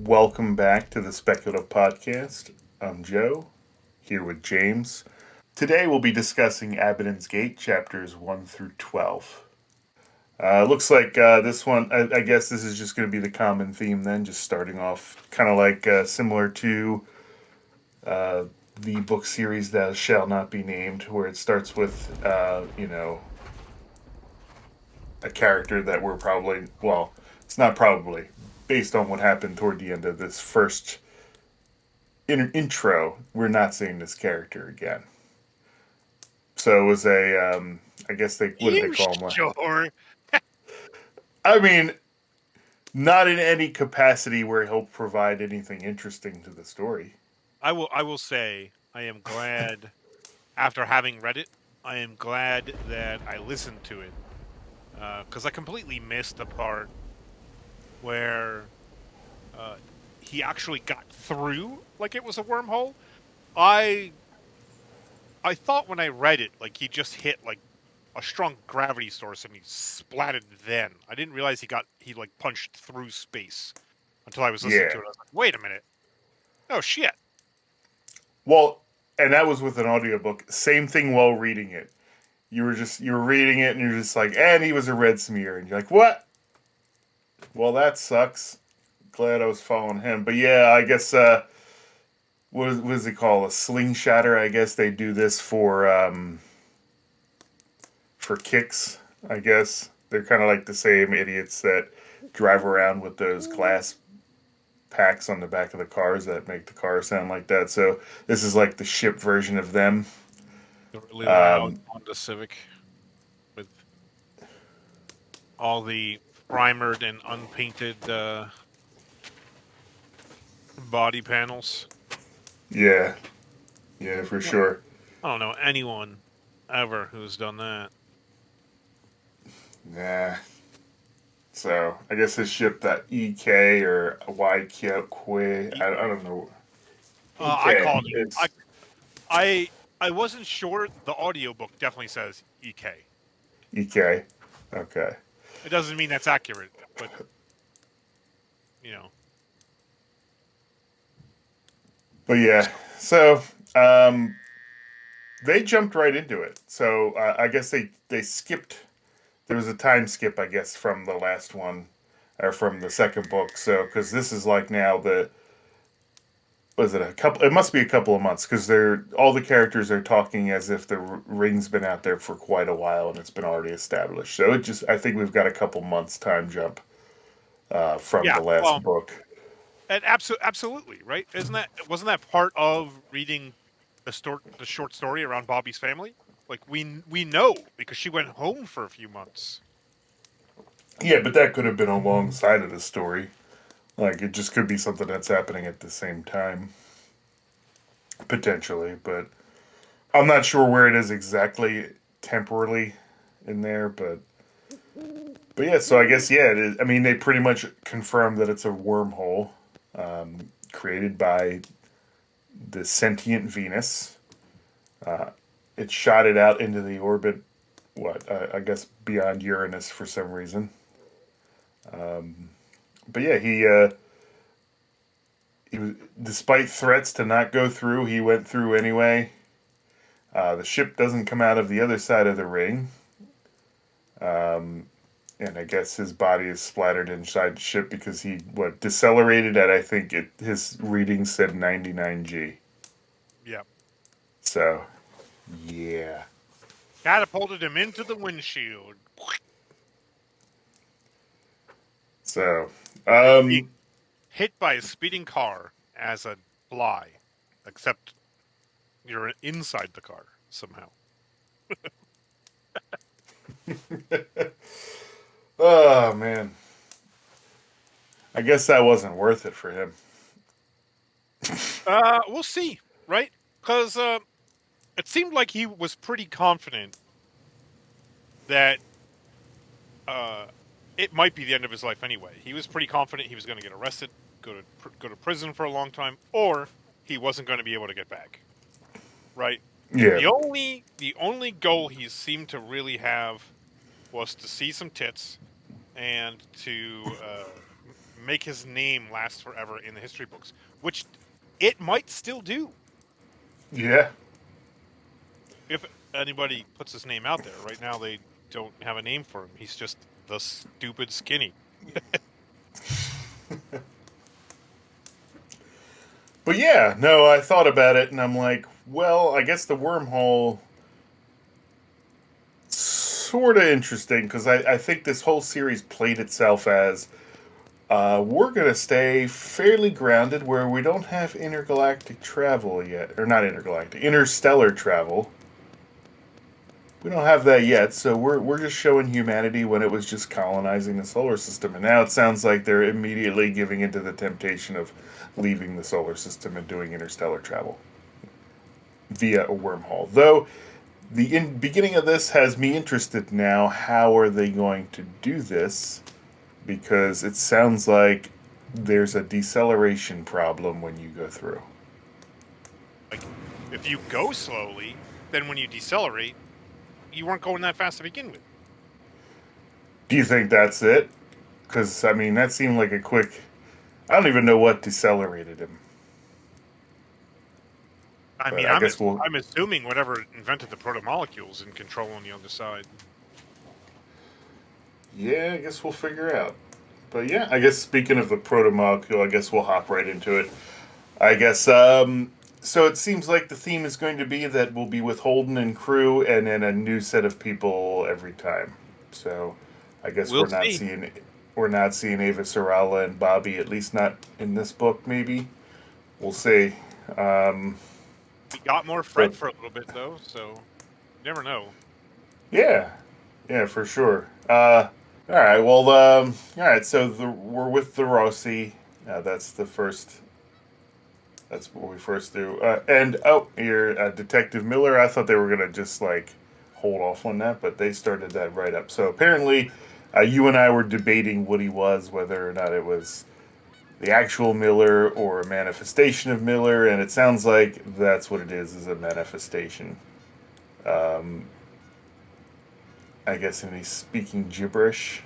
Welcome back to the Speculative Podcast. I'm Joe, here with James. Today we'll be discussing Abaddon's Gate, chapters 1 through 12. Looks like this one, I guess this is just going to be the common theme then, just starting off kind of like similar to uh, the book series that shall not be named, where it starts with, a character that we're probably, well, it's not probably, based on what happened toward the end of this first intro, we're not seeing this character again. So it was I guess what did they You call him? sure? I mean, not in any capacity where he'll provide anything interesting to the story. I will say I am glad after having read it. I am glad that I listened to it because I completely missed the part where uh, he actually got through like it was a wormhole. I I thought when I read it like he just hit like a strong gravity source and he splatted. Then I didn't realize he like punched through space until I was listening Yeah. to it. I was like, wait a minute, oh shit. Well, and that was with an audiobook. Same thing while reading it. You were reading it and you're just like, and he was a red smear, and you're like, what? Well, that sucks. Glad I was following him, but yeah, I guess what does it called? A slingshotter. I guess they do this for kicks. I guess they're kind of like the same idiots that drive around with those glass packs on the back of the cars that make the car sound like that. So this is like the ship version of them. The really loud Um, Honda Civic with all the primered and unpainted body panels. yeah, yeah, for Well, sure. I don't know anyone ever who's done that. Nah. So I guess his ship that EK or YK, E- I don't know. I EK. called it. I It's I I wasn't sure. The audiobook definitely says EK. EK. Okay. It doesn't mean that's accurate, but you know. But yeah, so um, they jumped right into it. So I guess they skipped. There was a time skip, I guess, from the last one or from the second book. So because this is like now the was it a couple? It must be a couple of months because they're all the characters are talking as if the ring's been out there for quite a while and it's been already established. So it just I think we've got a couple months time jump from Yeah. the last Well, book. and absolutely right. Isn't that wasn't that part of reading the short story around Bobby's family? Like we know because she went home for a few months. Yeah, but that could have been alongside of the story. Like it just could be something that's happening at the same time, potentially. But I'm not sure where it is exactly temporally in there. But yeah, so I guess yeah, it is. I mean, they pretty much confirmed that it's a wormhole created by the sentient Venus. Uh, it shot it out into the orbit. What I guess beyond Uranus for some reason. But yeah, he was despite threats to not go through, he went through anyway. The ship doesn't come out of the other side of the ring, and I guess his body is splattered inside the ship because he what decelerated at I think his reading said 99 G. Yeah. So yeah, Catapulted him into the windshield. so Being um, hit by a speeding car as a fly, except you're inside the car somehow. oh man, I guess that wasn't worth it for him. We'll see, right? Because it seemed like he was pretty confident that uh, it might be the end of his life anyway. He was pretty confident he was going to get arrested, go to prison for a long time, or he wasn't going to be able to get back. Right? Yeah, The only goal he seemed to really have was to see some tits and to make his name last forever in the history books, which it might still do Yeah. if anybody puts his name out there. Right now, they don't have a name for him. He's just the stupid skinny. But yeah, no, I thought about it and I'm like, well, I guess the wormhole sort of interesting because I think this whole series played itself as we're going to stay fairly grounded where we don't have intergalactic travel yet. Or not intergalactic, interstellar travel. We don't have that yet, so we're just showing humanity when it was just colonizing the solar system. And now it sounds like they're immediately giving into the temptation of leaving the solar system and doing interstellar travel via a wormhole. Though the beginning of this has me interested now. How are they going to do this? Because it sounds like there's a deceleration problem when you go through. Like, if you go slowly, then when you decelerate, you weren't going that fast to begin with. Do you think that's it? Because, I mean, that seemed like a quick. I don't even know what decelerated him. I But mean, I guess we'll. I'm assuming whatever invented the protomolecules in control on the other side. Yeah, I guess we'll figure out. But yeah, I guess speaking of the protomolecule, I guess we'll hop right into it. I guess so it seems like the theme is going to be that we'll be with Holden and crew and then a new set of people every time. So I guess We'll see. we're not seeing Ava Sarala and Bobby, at least not in this book maybe. We'll see. Um, We got more but Fred for a little bit though, so you never know. yeah. Yeah, for sure. All right. Well, all right. So we're with the Rossi. That's the first. That's what we first do. And oh, here, Detective Miller. I thought they were gonna just like hold off on that, but they started that right up. So apparently, you and I were debating what he was, whether or not it was the actual Miller or a manifestation of Miller, and it sounds like that's what it is a manifestation. Um, I guess, and he's speaking gibberish.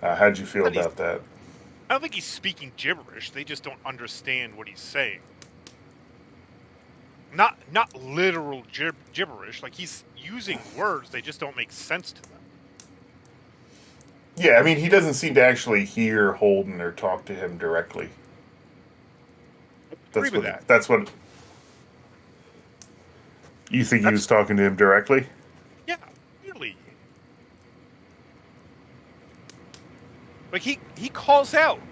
How'd you feel But about that? I don't think he's speaking gibberish. They just don't understand what he's saying. Not literal gibberish. Like, he's using words, they just don't make sense to them. Yeah, I mean, he doesn't seem to actually hear Holden or talk to him directly. I agree with that. That's what you think he That's was talking to him directly. Yeah, really. Like, he calls out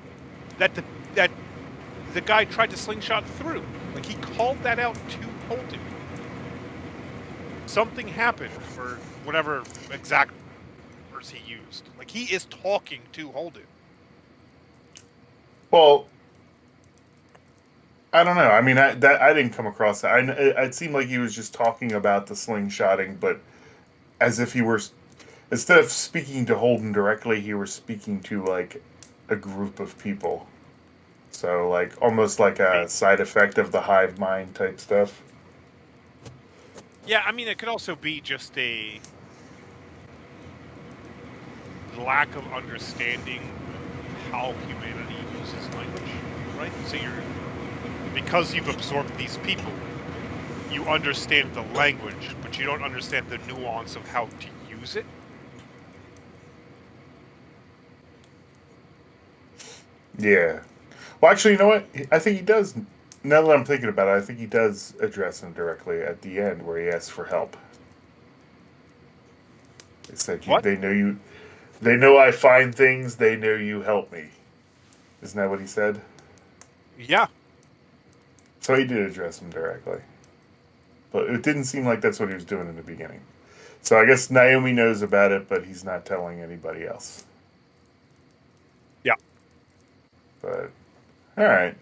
that the guy tried to slingshot through. Like, he called that out to Holden. Something happened, or whatever exact words he used. Like, he is talking to Holden. Well, I don't know. I mean, I didn't come across that. It seemed like he was just talking about the slingshotting, but as if he were instead of speaking to Holden directly, he was speaking to like a group of people. So like almost like a side effect of the hive mind type stuff. Yeah, I mean, it could also be just a lack of understanding of how humanity uses language, right? So because you've absorbed these people, you understand the language, but you don't understand the nuance of how to use it. Yeah. Well, actually, you know what? I think he does. Now that I'm thinking about it, I think he does address him directly at the end where he asks for help. It's like What? they know you. They know I find things. They know you help me. Isn't that what he said? Yeah. So he did address him directly. But it didn't seem like that's what he was doing in the beginning. So I guess Naomi knows about it, but he's not telling anybody else. Yeah. But all right.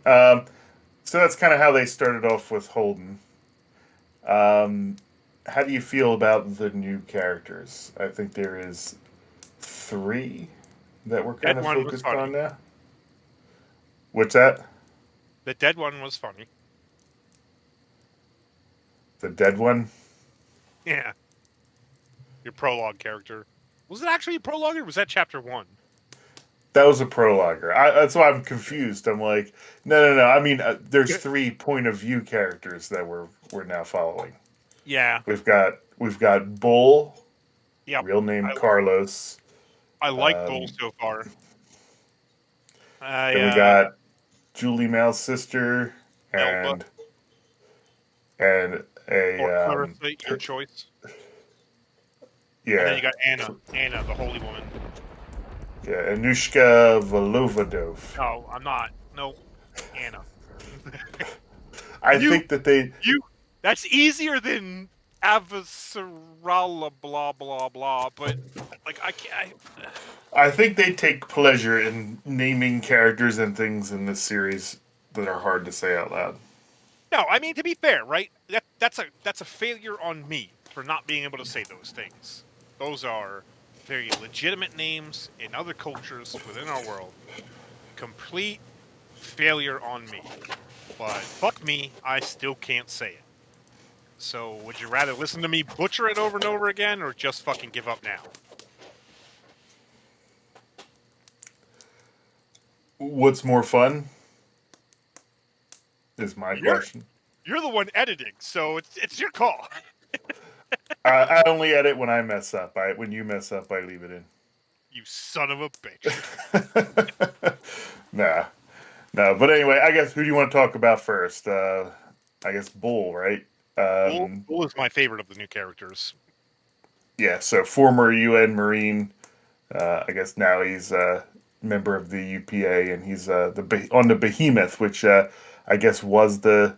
So that's kind of how they started off with Holden. Um, how do you feel about the new characters? I think there is three that we're kind Dead of one was focused on funny. now. What's that? The dead one was funny. The dead one? Yeah. Your prologue character. Was it actually a prologue, or was that chapter 1? That was a prologuer. That's why I'm confused. I'm like, no. I mean, there's Yeah. 3 point of view characters that we're now following. Yeah. We've got Bull, Yep. real name I Carlos. I like Bull Um, so far. I then we got Julie Mal's sister Elba and and or a Clarissa, your choice. And then yeah you got Anna, the holy woman. yeah Anushka Volovodov. No, I'm not. No, Anna. I you think that they you. That's easier than Avasarala blah blah blah. But like I can't. I think they take pleasure in naming characters and things in this series that are hard to say out loud. No, I mean to be fair, right? That's a failure on me for not being able to say those things. Those are very legitimate names in other cultures within our world. Complete failure on me. But fuck me, I still can't say it. So would you rather listen to me butcher it over and over again or just fucking give up now? What's more fun is my You're question. you're the one editing, so it's your call. I only edit when I mess up. When you mess up, I leave it in. You son of a bitch. Nah, no. But anyway, I guess who do you want to talk about first? I guess Bull, right? Um, Bull is my favorite of the new characters. yeah. So former UN Marine. I guess now he's a member of the UPA, and he's on the Behemoth, which I guess was the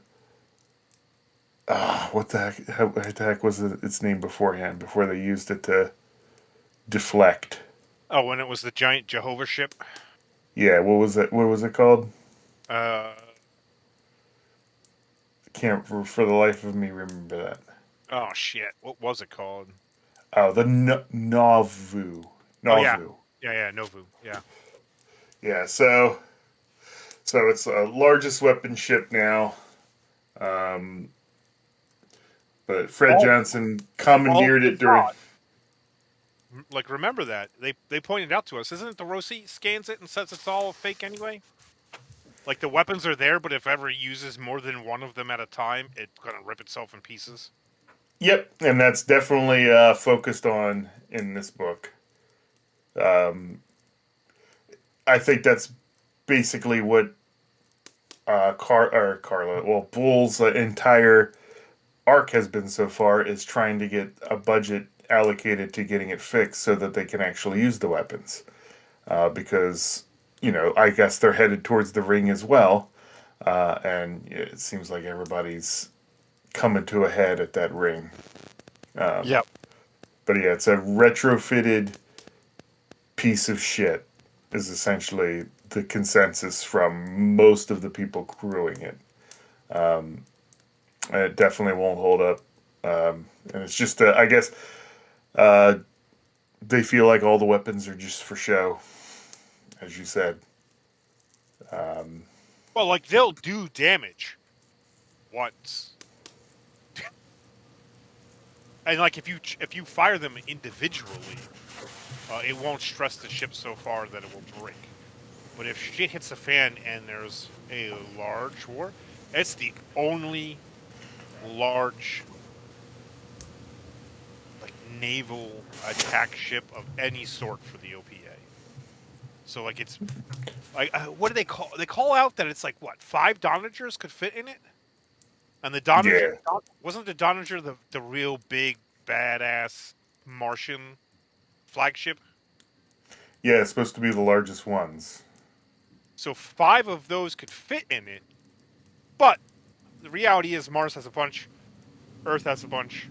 what the heck? What the heck was its name beforehand? Before they used it to deflect. Oh, when it was the giant Jehovah ship. Yeah, what was it? What was it called? Uh Can't for the life of me remember that. oh shit. What was it called? Oh, the Nauvoo. Oh yeah. Nauvoo. Yeah, Novu. Yeah. Yeah, so it's the largest weapon ship now. Um, but Fred All Johnson all commandeered it during. facade. Like remember that. They pointed out to us. Isn't it the Rossi scans it and says it's all fake anyway? Like the weapons are there, but if ever uses more than one of them at a time, it's gonna rip itself in pieces. Yep, and that's definitely focused on in this book. Um, I think that's basically what Carla, well, Bull's entire arc has been so far is trying to get a budget allocated to getting it fixed so that they can actually use the weapons. Because, I guess they're headed towards the ring as well. And it seems like everybody's coming to a head at that ring. Yep. But yeah, it's a retrofitted piece of shit, is essentially the consensus from most of the people crewing it. And it definitely won't hold up. And it's just, I guess, uh, they feel like all the weapons are just for show, as you said. Well, like they'll do damage once, and like if you fire them individually, it won't stress the ship so far that it will break. But if shit hits the fan and there's a large war, it's the only large like naval attack ship of any sort for the OPA. So like it's like what do they call? They call out that it's like what 5 Donagers could fit in it, and the Donager Yeah. wasn't the Donager the real big badass Martian flagship. Yeah, it's supposed to be the largest ones. So 5 of those could fit in it, but the reality is Mars has a bunch, Earth has a bunch,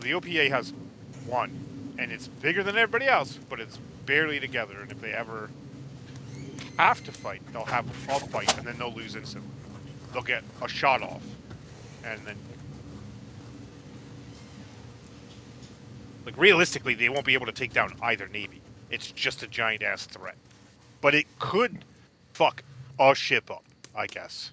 the OPA has one, and it's bigger than everybody else, but it's barely together. And if they ever have to fight, they'll have a fight, and then they'll lose instantly. They'll get a shot off, and then like realistically, they won't be able to take down either navy. It's just a giant ass threat, but it could fuck a ship up, I guess.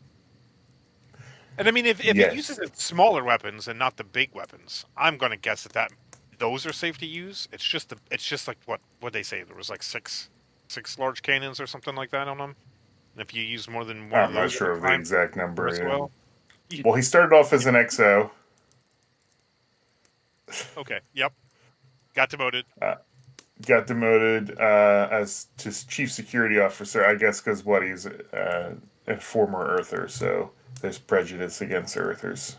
And I mean, if it uses Yes. its smaller weapons and not the big weapons, I'm gonna guess that those are safe to use. It's just like what they say. There was like 6 large cannons or something like that on them. And if you use more than one of I'm not those at sure a of the time, exact fire number. as Yeah. well. Ye- Well, he started off as an XO. Okay. Yep. Got demoted. Got demoted as to chief security officer. I guess because what he's a former Earther, so there's prejudice against Earthers.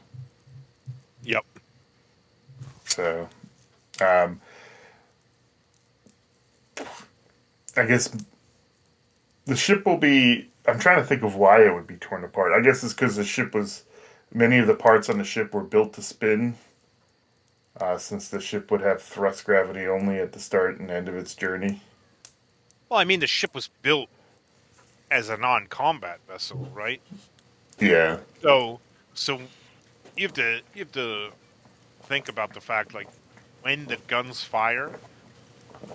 Yep. So um, I guess the ship will be. I'm trying to think of why it would be torn apart. I guess it's because the ship was. Many of the parts on the ship were built to spin, since the ship would have thrust gravity only at the start and end of its journey. Well, I mean, the ship was built as a non-combat vessel, right? Yeah. So, so you have to think about the fact, like, when the guns fire,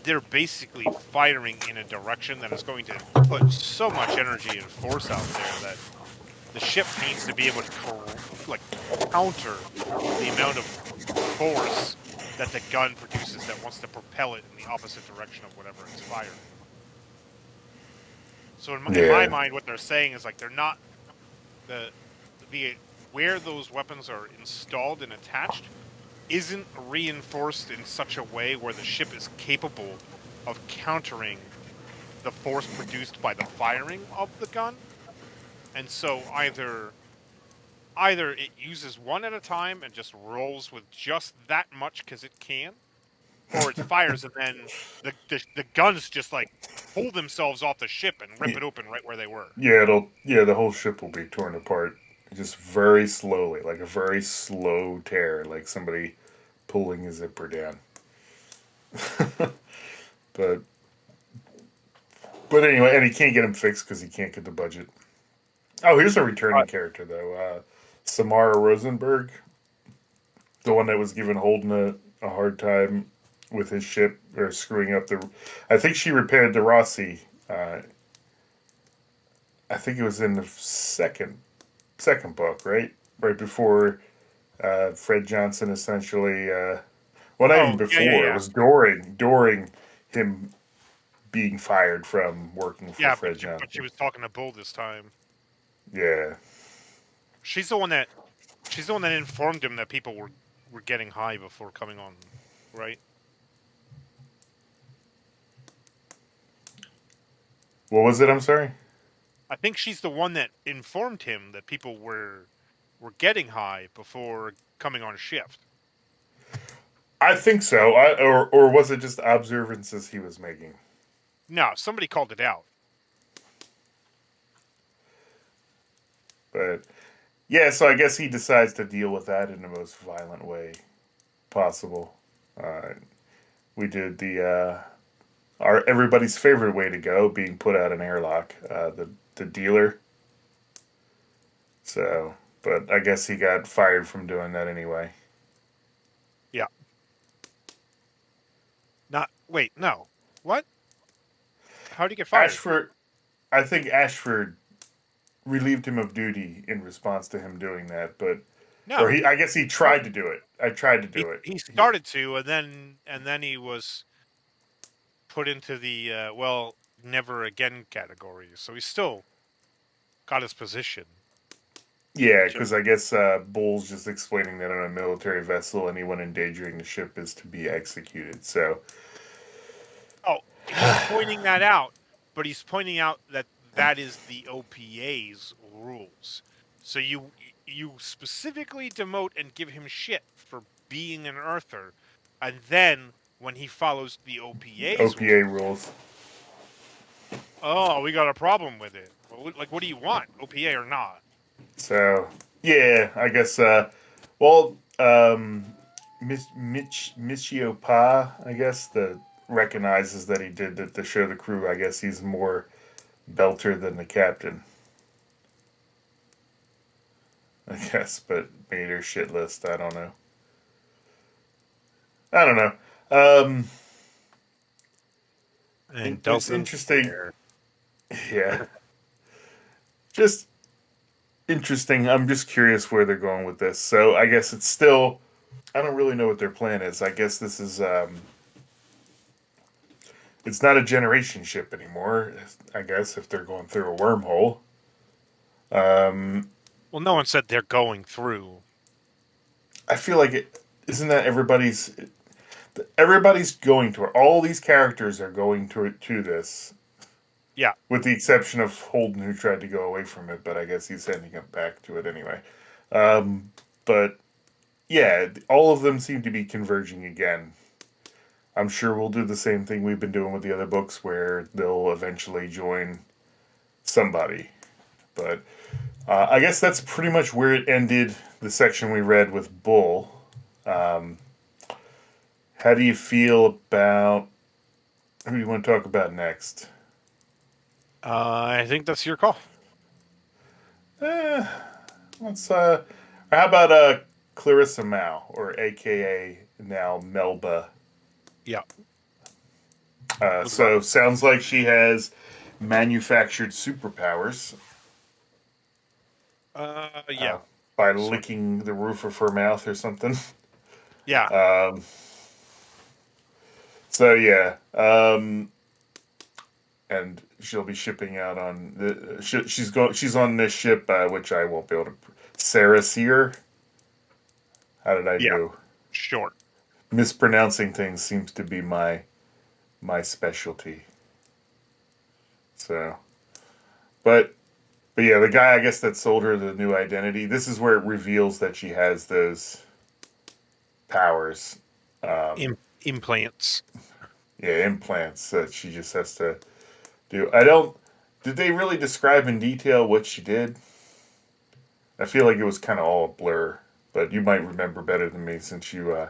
they're basically firing in a direction that is going to put so much energy and force out there that the ship needs to be able to like counter the amount of force that the gun produces that wants to propel it in the opposite direction of whatever it's firing. So in my Yeah. mind, what they're saying is like they're not the the where those weapons are installed and attached isn't reinforced in such a way where the ship is capable of countering the force produced by the firing of the gun. And so either it uses one at a time and just rolls with just that much because it can, or it fires and then the guns just like pull themselves off the ship and rip it open right where they were. Yeah, it'll. Yeah, the whole ship will be torn apart, just very slowly, like a very slow tear, like somebody pulling a zipper down. but but anyway, and he can't get him fixed because he can't get the budget. Oh, here's a returning character though. Samara Rosenberg, the one that was giving Holden a hard time with his ship or screwing up the. I think she repaired the Rossi. I think it was in the second book, right? Right before Fred Johnson essentially. Well, not even Oh yeah, yeah, before. It yeah, was during him being fired from working for yeah. But Fred she Johnson. was talking to Bull this time. Yeah. She's the one that she's the one that informed him that people were getting high before coming on, right? What was it? I'm sorry. I think she's the one that informed him that people were getting high before coming on shift. I think so. Or was it just observances he was making? No, somebody called it out. But yeah, so I guess he decides to deal with that in the most violent way possible. Uh, we did our everybody's favorite way to go, being put out an airlock, the dealer. So, but I guess he got fired from doing that anyway. Yeah. Not wait, no. What? How did he get fired? Ashford, I think Ashford relieved him of duty in response to him doing that, but or No. I guess he Well, tried to do it. I tried to he do it. he started to, and then he was put into the well, never again category. So he still got his position. Yeah, Just because I guess Bull's just explaining that on a military vessel, anyone endangering the ship is to be executed. So, oh, he's pointing that out, but he's pointing out that that is the OPA's rules. So you specifically demote and give him shit for being an Earther, and then when he follows the OPA's OPA rules, rules. oh, we got a problem with it. Well, like, what do you want, OPA or not? So, yeah, I guess. Well, Michio Pa, I guess, the recognizes that he did that to show the crew. I guess he's more belter than the captain. I guess, but made her shit list. I don't know. I don't know. And It's doesn't interesting. care. Yeah, just interesting. I'm just curious where they're going with this. So I guess it's still. I don't really know what their plan is. I guess this is it's not a generation ship anymore. I guess if they're going through a wormhole. Um, Well, no one said they're going through. I feel like it isn't that everybody's going to it. All these characters are going to this, Yeah. with the exception of Holden, who tried to go away from it, but I guess he's ending up back to it anyway. But yeah, all of them seem to be converging again. I'm sure we'll do the same thing we've been doing with the other books, where they'll eventually join somebody. But I guess that's pretty much where it ended. The section we read with Bull. Um, how do you feel about who do you want to talk about next? I think that's your call. Eh, let's. How about Clarissa Mao, or AKA now Melba? Yeah. So sounds like she has manufactured superpowers Yeah. by So, licking the roof of her mouth or something. yeah. Um, so yeah, and she'll be shipping out on the. She's on this ship, which I won't be able to. Sarah Sear. How did I Yeah. do? Sure. Mispronouncing things seems to be my specialty. So, but but yeah, the guy I guess that sold her the new identity. This is where it reveals that she has those powers. Um, Implants. yeah, implants that she just has to do. I don't. Did they really describe in detail what she did? I feel like it was kind of all a blur, but you might remember better than me since you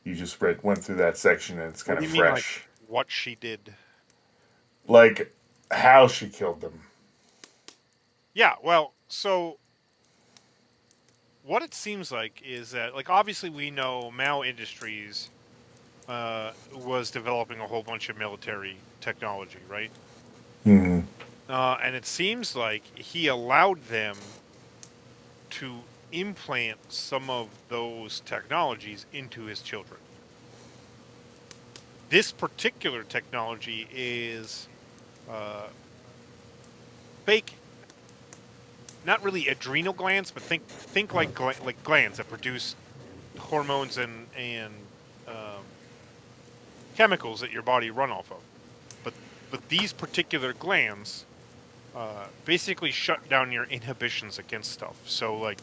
just went through that section and it's What kind do of you mean, like fresh. what she did? Like how she killed them. Yeah. Well, so what it seems like is that, like, obviously we know Mao Industries was developing a whole bunch of military technology, right? Hmm. And it seems like he allowed them to implant some of those technologies into his children. This particular technology is uh, fake, not really adrenal glands, but think like like glands that produce hormones and um, chemicals that your body run off of. But these particular glands basically shut down your inhibitions against stuff. So, like,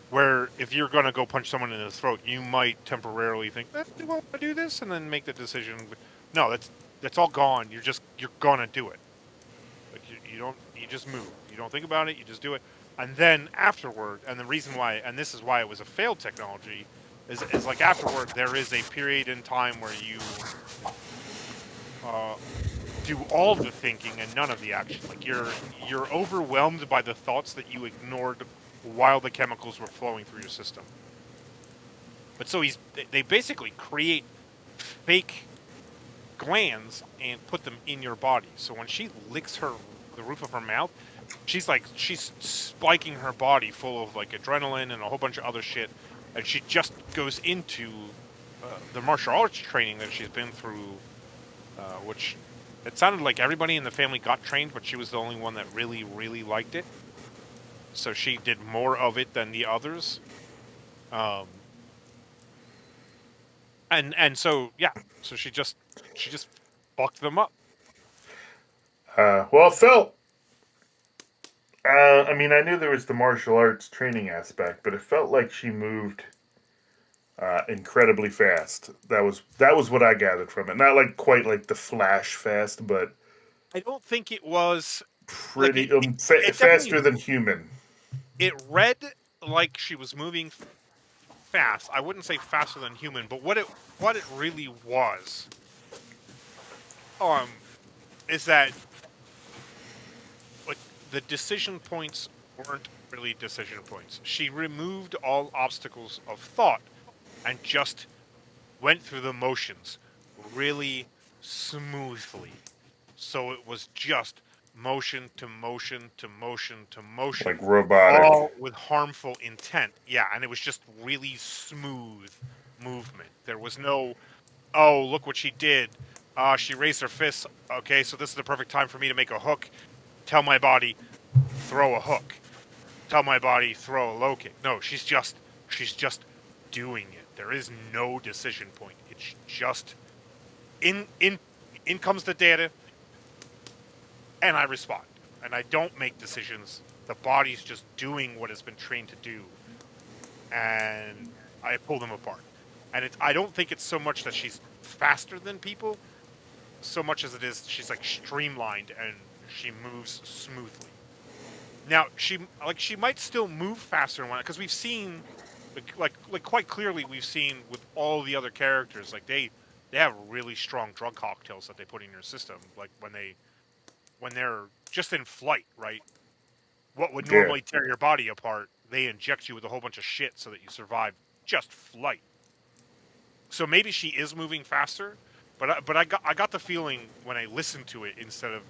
where if you're gonna go punch someone in the throat, you might temporarily think, "Do I want to do this?" and then make the decision. But no, that's all gone. You're gonna do it. Like, you don't, you just move. You don't think about it. You just do it. And then afterward, and the reason why, and this is why it was a failed technology, is like afterward there is a period in time where you uh, do all the thinking and none of the action. Like, you're overwhelmed by the thoughts that you ignored while the chemicals were flowing through your system. But so they basically create fake glands and put them in your body. So when she licks the roof of her mouth, she's spiking her body full of, like, adrenaline and a whole bunch of other shit, and she just goes into the martial arts training that she's been through, which it sounded like everybody in the family got trained, but she was the only one that really, really liked it. So she did more of it than the others. Um, and so yeah, so she just fucked them up. Well, it felt. I mean, I knew there was the martial arts training aspect, but it felt like she moved incredibly fast. That was what I gathered from it. Not like quite like the Flash fast, but I don't think it was like pretty it definitely, faster than human. it read like she was moving fast. I wouldn't say faster than human, but what it really was um is that, like, the decision points weren't really decision points. She removed all obstacles of thought and just went through the motions really smoothly. So it was just motion to motion to motion to motion, Like robotic. all with harmful intent. Yeah, and it was just really smooth movement. There was no, oh, look what she did. She raised her fists. Okay, so this is the perfect time for me to make a hook. Tell my body, throw a hook. Tell my body, throw a low kick. No, she's just doing it. There is no decision point. It's just in in comes the data, and I respond. And I don't make decisions. The body's just doing what it's been trained to do, and I pull them apart. And I don't think it's so much that she's faster than people, so much as it is she's like streamlined and she moves smoothly. Now she might still move faster because we've seen like quite clearly we've seen with all the other characters like they have really strong drug cocktails that they put in your system like when they're just in flight, right? What would Yeah, normally tear your body apart, they inject you with a whole bunch of shit so that you survive just flight. So maybe she is moving faster, but I got the feeling when I listened to it instead of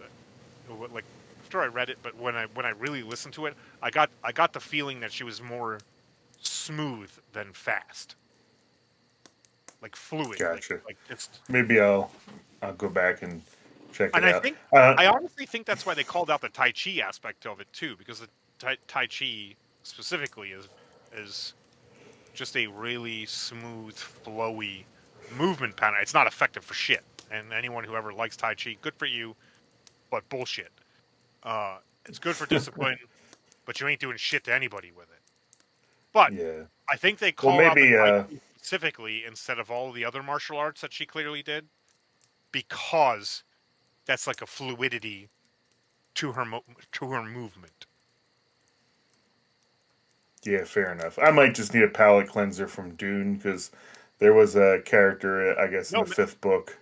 like after I read it, but when I really listened to it, I got the feeling that she was more smooth than fast, like fluid, gotcha. like just. Maybe I'll go back and check it And I out. think I honestly think that's why they called out the Tai Chi aspect of it too, because the Tai Chi specifically is just a really smooth, flowy movement pattern. It's not effective for shit, and anyone who ever likes Tai Chi, good for you, but bullshit. Uh, it's good for discipline, but you ain't doing shit to anybody with it. But Yeah. I think they Well, call out the maybe. Tai Chi specifically instead of all the other martial arts that she clearly did because that's like a fluidity to her movement. Yeah, fair enough. I might just need a palate cleanser from Dune because there was a character, I guess, in No, the fifth book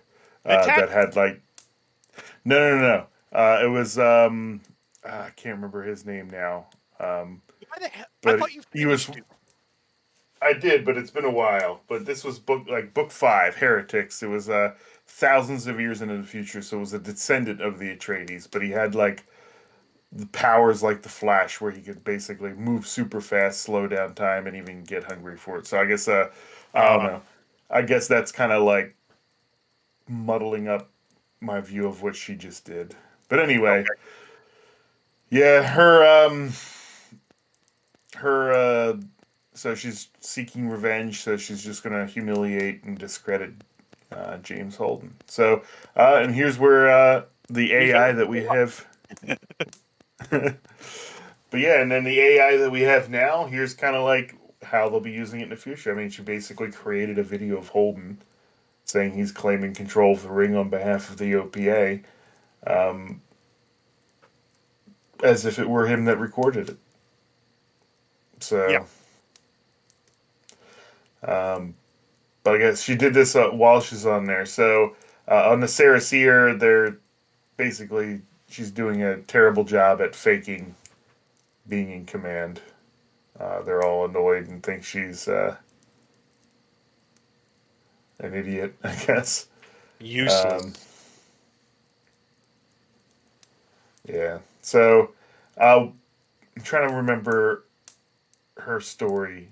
Mentat. that had like no. It was I can't remember his name now. Um, Why the hell? I but thought you he was. finished it. I did, but it's been a while. But this was book five, Heretics. It was thousands of years into the future, so it was a descendant of the Atreides. But he had like the powers like the Flash, where he could basically move super fast, slow down time, and even get hungry for it. So I guess I don't Uh, know. I guess that's kind of like muddling up my view of what she just did. But anyway, okay. yeah, her so she's seeking revenge. So she's just gonna humiliate and discredit James Holden. So and here's where the To be AI fair, that we have. But yeah, and then the AI that we have now, here's kind of like how they'll be using it in the future. I mean, she basically created a video of Holden saying he's claiming control of the ring on behalf of the OPA, um, as if it were him that recorded it. yeah, So, um, but I guess she did this while she's on there. So on the Sarah Seer, they're basically she's doing a terrible job at faking being in command. They're all annoyed and think she's an idiot, I guess. Um, useless. yeah. So I'm trying to remember her story.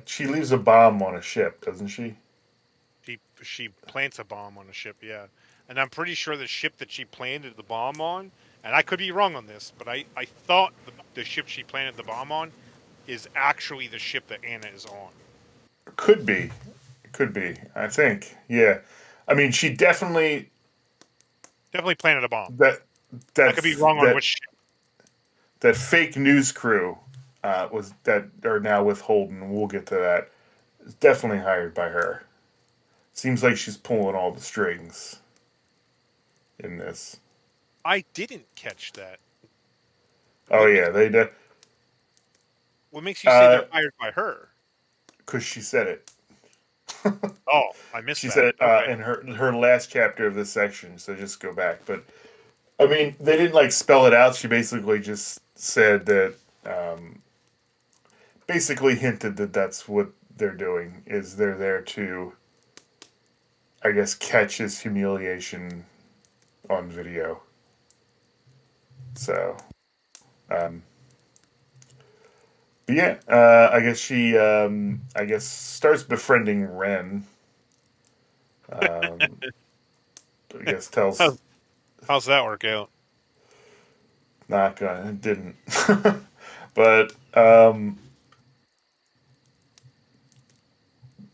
She leaves a bomb on a ship, doesn't she? She plants a bomb on a ship, yeah, and I'm pretty sure the ship that she planted the bomb on, and I could be wrong on this, but I thought the ship she planted the bomb on is actually the ship that Anna is on. Could be. Could be. I think. Yeah. I mean, she definitely Definitely planted a bomb. that I that could be wrong on that which ship. that fake news crew was that are now with Holden. We'll get to that. Is definitely hired by her. Seems like she's pulling all the strings in this. I didn't catch that. Oh What yeah, makes they did. what makes you say they're hired by her? Because she said it. Oh, I missed She that. said it Okay. in her last chapter of this section. So just go back. But I mean, they didn't like spell it out. She basically just said that. Basically hinted that that's what they're doing. Is they're there to, I guess, catch his humiliation on video. So, um, but yeah, I guess she, I guess, starts befriending Ren. Um, I guess tells. How's that work out? Not gonna. It didn't. But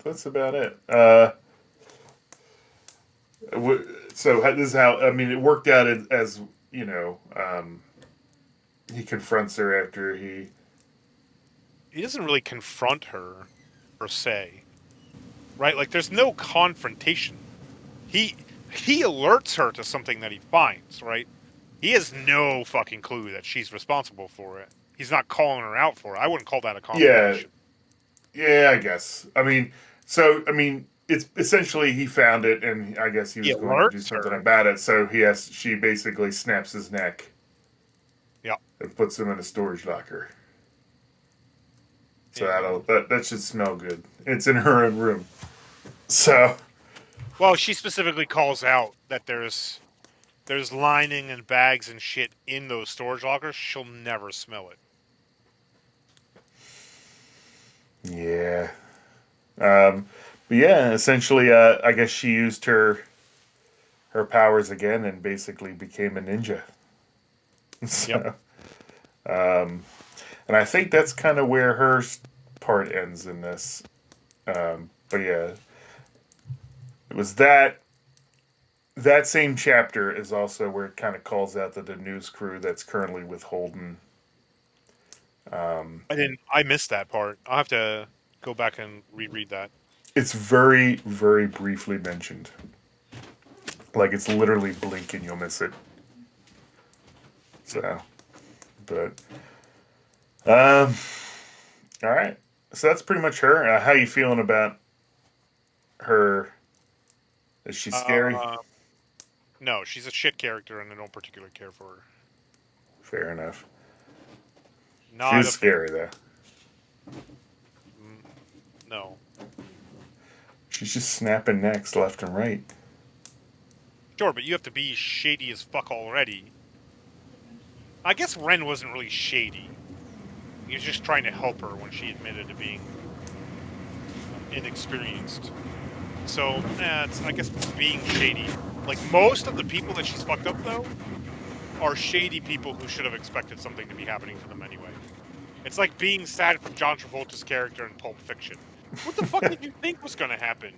that's about it. So this is how I mean it worked out as you know. He confronts her after he. He doesn't really confront her, per se, right? Like, there's no confrontation. He alerts her to something that he finds, right? He has no fucking clue that she's responsible for it. He's not calling her out for it. I wouldn't call that a Yeah, confrontation. yeah, I guess. I mean, it's essentially he found it, and I guess he He was going to do alerts something her. about it. So he has. She basically snaps his neck Yeah. and puts him in a storage locker. So And that should smell good. It's in her own room. So well, she specifically calls out that there's lining and bags and shit in those storage lockers. She'll never smell it. yeah, but yeah, essentially, I guess she used her powers again and basically became a ninja. Yep. So, and I think that's kind of where her part ends in this. But yeah, it was that same chapter is also where it kind of calls out that the news crew that's currently with Holden. I missed that part. I'll have to go back and reread that. It's very, very briefly mentioned. Like it's literally blink and you'll miss it. So, but um, all right. So that's pretty much her. How you feeling about her? Is she scary? Uh, no, she's a shit character, and I don't particularly care for her. Fair enough. She Not is a fan. scary though. No. She's just snapping necks left and right. Sure, but you have to be shady as fuck already. I guess Ren wasn't really shady. He was just trying to help her when she admitted to being inexperienced. So, it's, I guess, being shady. Like, most of the people that she's fucked up, though, are shady people who should have expected something to be happening to them anyway. It's like being sad for John Travolta's character in Pulp Fiction. What the fuck did you think was going to happen?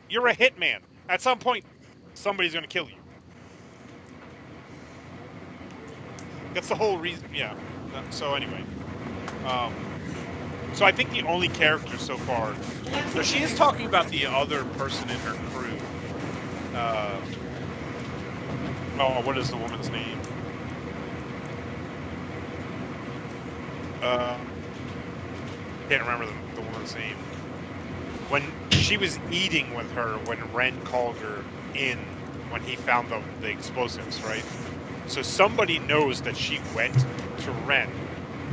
You're a hitman. At some point, somebody's going to kill you. That's the whole reason. Yeah. So anyway, um, so I think the only character so far. So she is talking about the other person in her crew. Uh, oh, what is the woman's name? Uh, can't remember the woman's name. When she was eating with her, when Ren called her in, when he found the explosives, right? So somebody knows that she went to Ren,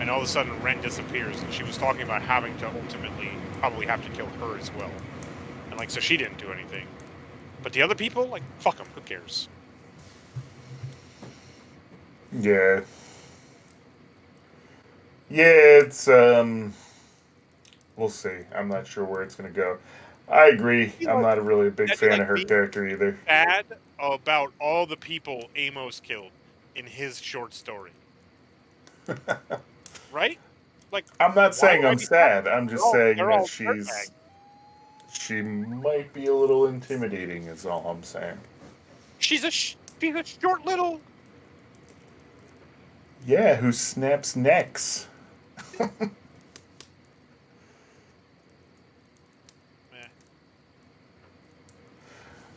and all of a sudden Ren disappears, and she was talking about having to ultimately probably have to kill her as well. And like, so she didn't do anything. But the other people, like, fuck them, who cares? Yeah. Yeah, it's we'll see. I'm not sure where it's gonna go. I agree. You I'm like, not a really big that'd be fan like of her being character either. sad about all the people Amos killed in his short story, right? Like, I'm not why saying would I I'm be sad? sad. I'm They're just all saying they're that all dirtbags. she might be a little intimidating. Is all I'm saying. She's a short little. Yeah, who snaps necks? Eh.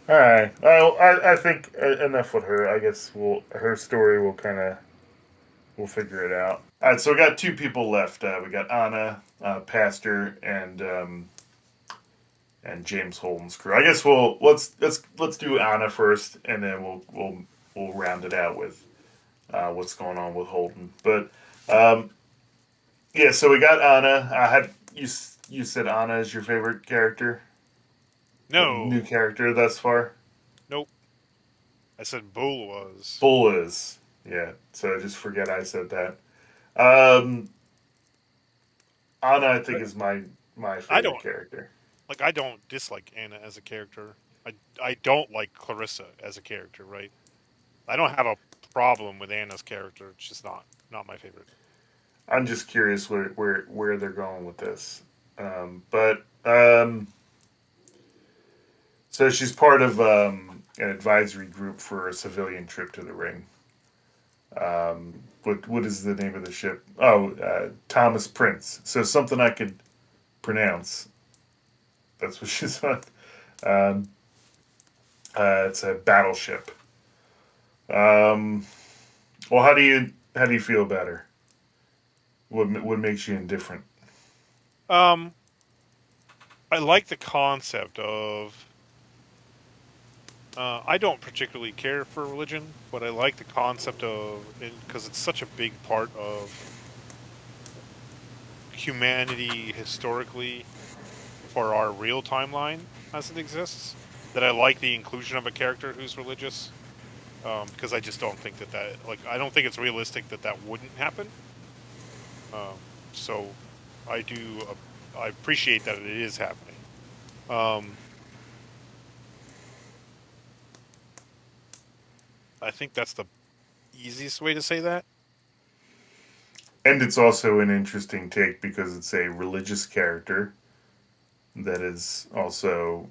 All right. Well, I think enough with her. I guess her story will kind of we'll figure it out. All right. So we got two people left. We got Anna, Pastor, and James Holden's crew. I guess let's do Anna first, and then we'll round it out with what's going on with Holden. But um, yeah, so we got Anna. I had you said Anna is your favorite character, new No, character thus far. nope. I said Bull was. Bull is yeah. So just forget I said that. Um, Anna, I think, is my I favorite don't character. I don't dislike Anna as a character. I don't like Clarissa as a character, right? I don't have a problem with Anna's character. It's just not my favorite. I'm just curious where they're going with this. But so she's part of an advisory group for a civilian trip to the ring. What is the name of the ship? Oh, Thomas Prince. So something I could pronounce. That's what she's on. Um, it's a battleship. Um, well, how do you feel about her? What makes you indifferent? Um, I like the concept of. I don't particularly care for religion, but I like the concept of because it's such a big part of humanity historically for our real timeline as it exists. That I like the inclusion of a character who's religious, because I just don't think that like I don't think it's realistic that that wouldn't happen. So I do I appreciate that it is happening. Um, I think that's the easiest way to say that. And it's also an interesting take because it's a religious character that is also,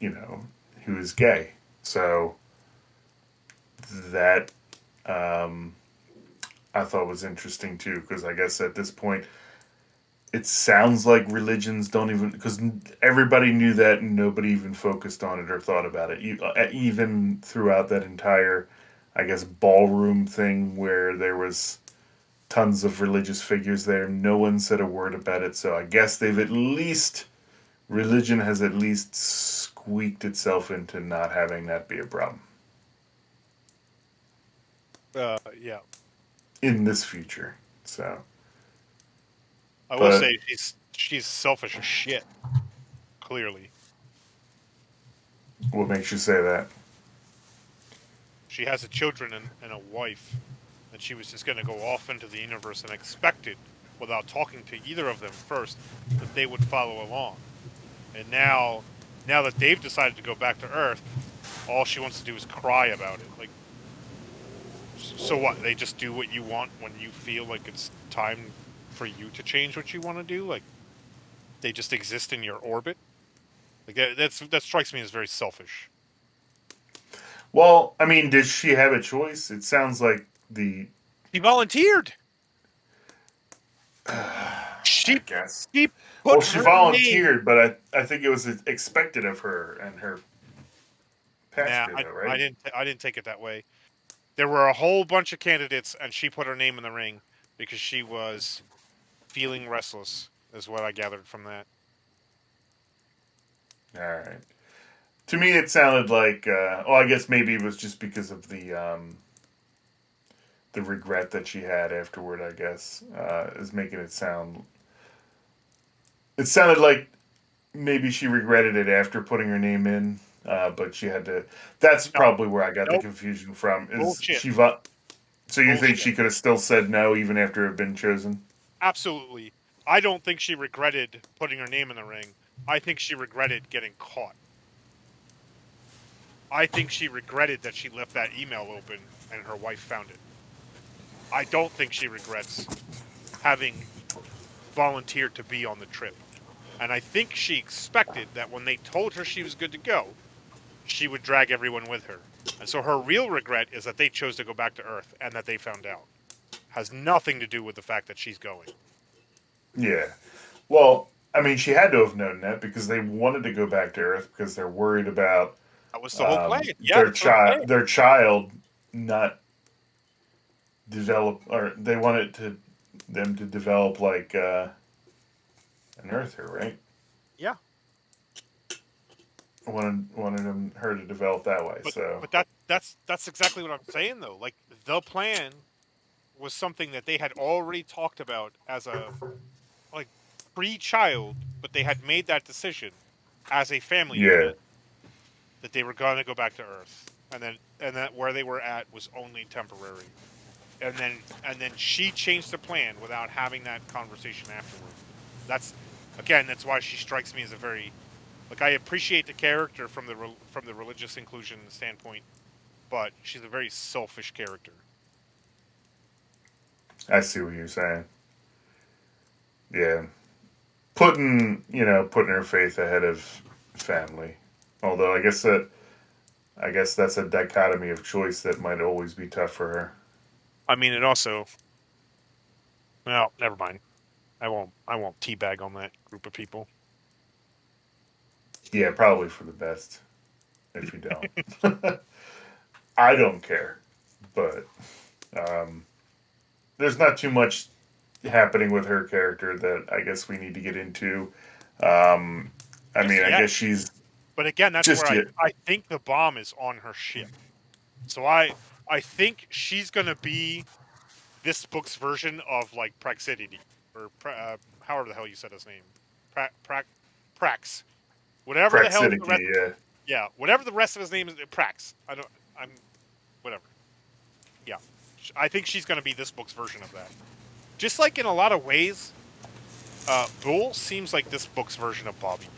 you know, who is gay. So that um, I thought was interesting too, because I guess at this point it sounds like religions don't even, because everybody knew that and nobody even focused on it or thought about it. Even throughout that entire, I guess, ballroom thing where there was tons of religious figures there, no one said a word about it. So I guess they've at least, religion has at least squeaked itself into not having that be a problem Yeah, in this future. So, I will but say she's selfish as shit. Clearly, what makes you say that? she has a children and a wife, and she was just going to go off into the universe and expected, without talking to either of them first, that they would follow along. And now that they've decided to go back to Earth, all she wants to do is cry about it. Like, so what? They just do what you want when you feel like it's time for you to change what you want to do. Like, they just exist in your orbit. Like that strikes me as very selfish. Well, I mean, does she have a choice? It sounds like the, She volunteered. I She guess. she Well, put she her name. volunteered, but I think it was expected of her and her Nah, pastor, though, right? I didn't take it that way. There were a whole bunch of candidates, and she put her name in the ring because she was feeling restless. Is what I gathered from that. All right. To me, it sounded like, well, I guess maybe it was just because of the regret that she had afterward. I guess is making it sound. It sounded like maybe she regretted it after putting her name in, but she had to. That's No, probably where I got the nope, confusion from. Is bullshit, she? So you think bullshit. she could have still said no even after it had been chosen? Absolutely. I don't think she regretted putting her name in the ring. I think she regretted getting caught. I think she regretted that she left that email open and her wife found it. I don't think she regrets having volunteered to be on the trip. And I think she expected that when they told her she was good to go, she would drag everyone with her. And so her real regret is that they chose to go back to Earth and that they found out. Has nothing to do with the fact that she's going. Yeah. Well, I mean, she had to have known that because they wanted to go back to Earth because they're worried about That was the whole plan. Yeah, their that's what I'm child, saying. their child not develop, or they wanted to them to develop like an Earther, right? Yeah. Wanted her to develop that way. But So that's exactly what I'm saying though. Like the plan was something that they had already talked about as a like pre-child, but they had made that decision as a family yeah, unit that they were going to go back to Earth, and that where they were at was only temporary. And then she changed the plan without having that conversation afterward. That's again, that's why she strikes me as a very Like, I appreciate the character from the religious inclusion standpoint, but she's a very selfish character. I see what you're saying. Yeah, putting her faith ahead of family. Although I guess that's a dichotomy of choice that might always be tough for her. I mean, it also. Well, never mind. I won't. I won't teabag on that group of people. Yeah, probably for the best if you don't. I don't care, but um, there's not too much happening with her character that I guess we need to get into. Um, I Just mean, I yet. guess she's But again, that's where just yet. I think the bomb is on her ship. So I think she's gonna be this book's version of like Praxidity or however the hell you said his name, Prax, whatever the hell the rest. Praxidiki, yeah. Yeah, whatever the rest of his name is, Prax. I don't. I'm whatever. Yeah, I think she's gonna be this book's version of that. Just like in a lot of ways, Bull seems like this book's version of Bobby.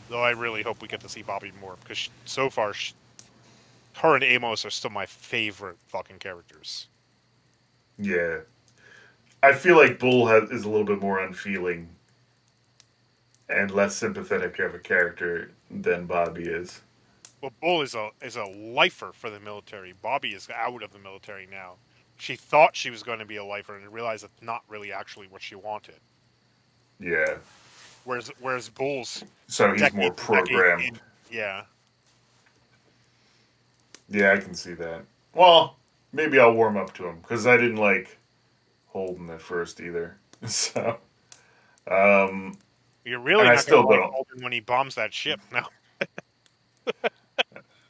Though I really hope we get to see Bobby more because so far, her and Amos are still my favorite fucking characters. Yeah. I feel like is a little bit more unfeeling and less sympathetic of a character than Bobby is. Well, Bull is a lifer for the military. Bobby is out of the military now. She thought she was going to be a lifer and realized that's not really actually what she wanted. Yeah. Whereas Bull's So he's more decades and decades programmed. in, yeah. Yeah, I can see that. Well, maybe I'll warm up to him because I didn't like Holden at first either. So, um, You're and really I not going still to like don't, Holden when he bombs that ship. No,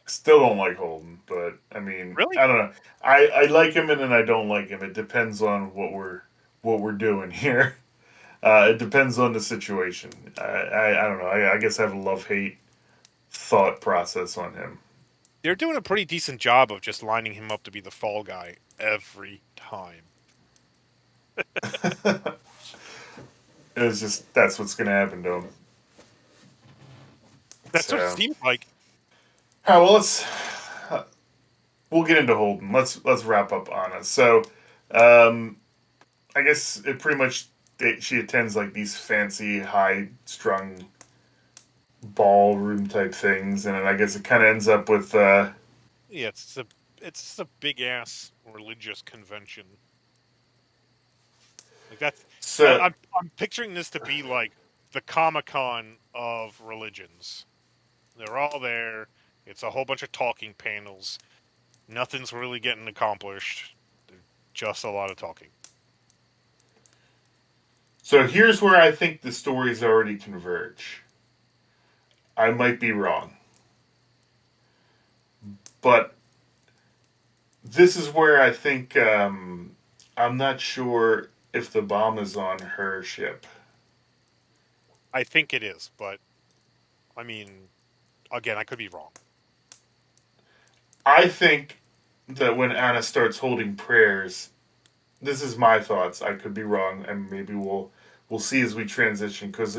still don't like Holden. But I mean, really? I don't know. I like him and then I don't like him. It depends on what we're doing here. It depends on the situation. I don't know. I guess I have a love hate thought process on him. They're doing a pretty decent job of just lining him up to be the fall guy every time. It's just that's what's gonna happen to him. That's what it So, seems like. well, we'll get into Holden. Let's wrap up Anna. So, um, I guess it pretty much she attends like these fancy high strung ballroom type things, and then I guess it kind of ends up with Yeah, it's a big ass religious convention. Like that's so I'm picturing this to be like the Comic-Con of religions. They're all there. It's a whole bunch of talking panels. Nothing's really getting accomplished. Just a lot of talking. so here's where I think the stories already converge. I might be wrong, but this is where I think I'm not sure if the bomb is on her ship. I think it is, but I mean, again, I could be wrong. I think that when Anna starts holding prayers, this is my thoughts. I could be wrong, and maybe we'll see as we transition because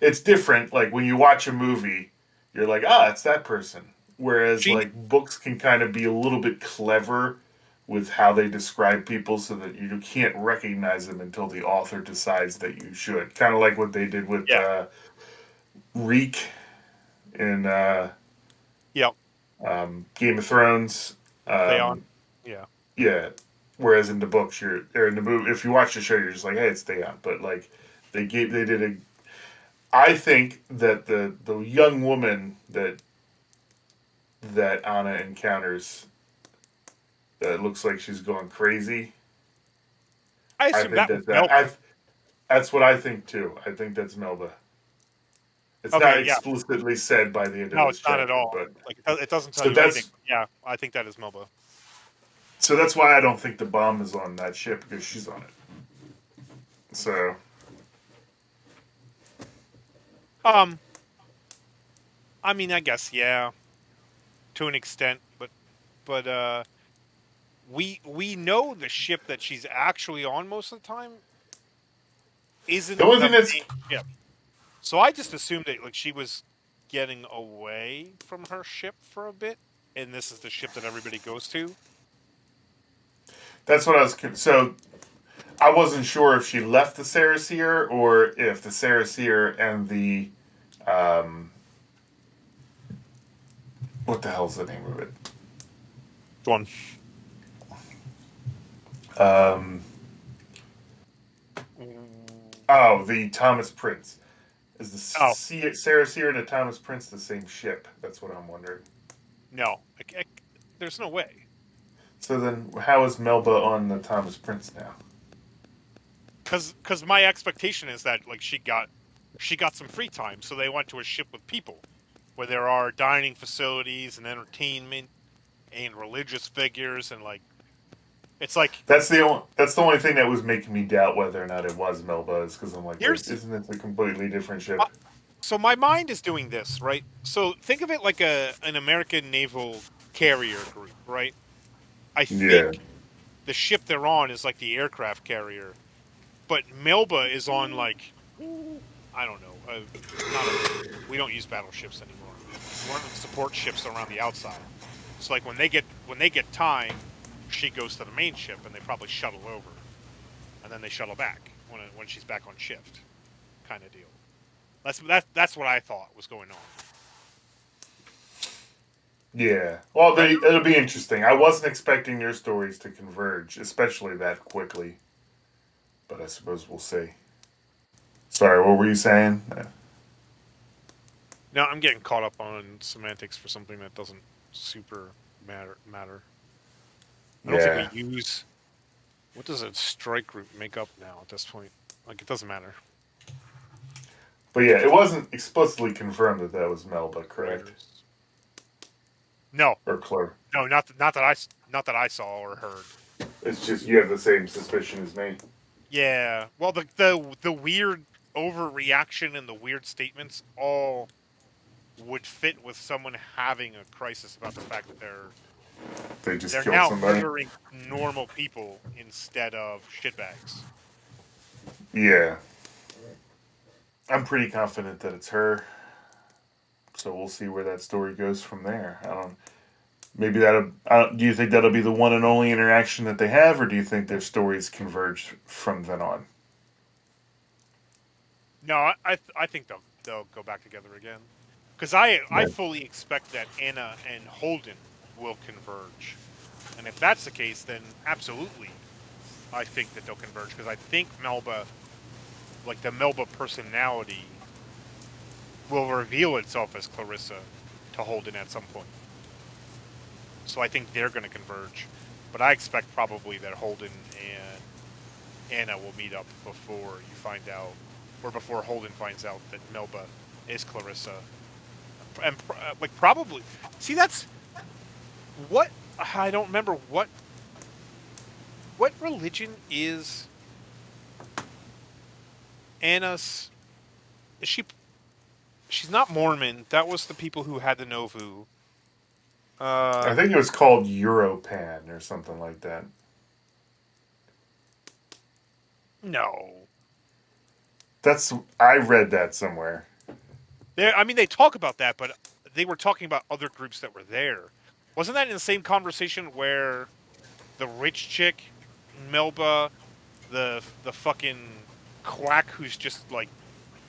it's different. Like when you watch a movie, you're like, ah, it's that person. Whereas She, like books can kind of be a little bit clever with how they describe people, so that you can't recognize them until the author decides that you should. Kind of like what they did with yeah, Reek in yeah, Game of Thrones. Theon, Um, yeah. Yeah. Whereas in the books, or in the movie, if you watch the show, you're just like, hey, it's Theon. But like, they did a. I think that the young woman that Anna encounters that looks like she's going crazy. I I assume think that was that Melba. that's what I think too. I think that's Melba. It's not Okay, yeah. explicitly said by the end of No, this it's not at chapter, all. but Like it doesn't tell so you anything. that's Yeah, I think that is Melba. so that's why I don't think the bomb is on that ship because she's on it. So Um, I mean, I guess yeah, to an extent, but we know the ship that she's actually on most of the time the isn't only the thing that's main ship. So I just assumed that like she was getting away from her ship for a bit, and this is the ship that everybody goes to. That's what I was. So I wasn't sure if she left the Saraseer or if the Saraseer and the what the hell's the name of it? One. Um, oh, the Thomas Prince. Is the Oh Saraseer and the Thomas Prince the same ship? That's what I'm wondering. no, there's no way. So then, how is Melba on the Thomas Prince now? Because my expectation is that like she got some free time, so they went to a ship with people, where there are dining facilities and entertainment and religious figures and like it's like That's the only thing that was making me doubt whether or not it was Melba, is because I'm like, wait, here's isn't it a completely different uh, ship? so my mind is doing this right. So think of it like an American naval carrier group, right? I Yeah, think the ship they're on is like the aircraft carrier, but Melba is on like I don't know, not a. We don't use battleships anymore. One of the support ships around the outside. So like when they get time, she goes to the main ship and they probably shuttle over, and then they shuttle back when she's back on shift, kind of deal. That's what I thought was going on. yeah. Well, Right? it'll be interesting. I wasn't expecting your stories to converge, especially that quickly. But I suppose we'll see. Sorry, what were you saying? No, I'm getting caught up on semantics for something that doesn't super matter. I don't think we Yeah, use what does a strike group make up now at this point? Like it doesn't matter. but yeah, it wasn't explicitly confirmed that that was Melba, correct? Raiders. No, Or Claire. no, not that I saw or heard. It's just you have the same suspicion as me. Yeah, well, the weird overreaction and the weird statements all would fit with someone having a crisis about the fact that They just they're killed now somebody. murdering normal people instead of shitbags. Yeah, I'm pretty confident that it's her. So we'll see where that story goes from there. I don't. Maybe that'll. Do you think that'll be the one and only interaction that they have, or do you think their stories converge from then on? No, I think they'll go back together again because I Yeah. fully expect that Anna and Holden will converge, and if that's the case, then absolutely I think that they'll converge because I think Melba, like the Melba personality, will reveal itself as Clarissa to Holden at some point. So I think they're going to converge, but I expect probably that Holden and Anna will meet up before you find out, or before Holden finds out that Melba is Clarissa, and like probably see that's what I don't remember what religion is Anna's. Is she? She's not Mormon. That was the people who had the Novu. I Uh, think it was called Europan or something like that. no. That's I read that somewhere. I mean, they talk about that, but they were talking about other groups that were there. Wasn't that in the same conversation where the rich chick, Melba, the fucking quack who's just like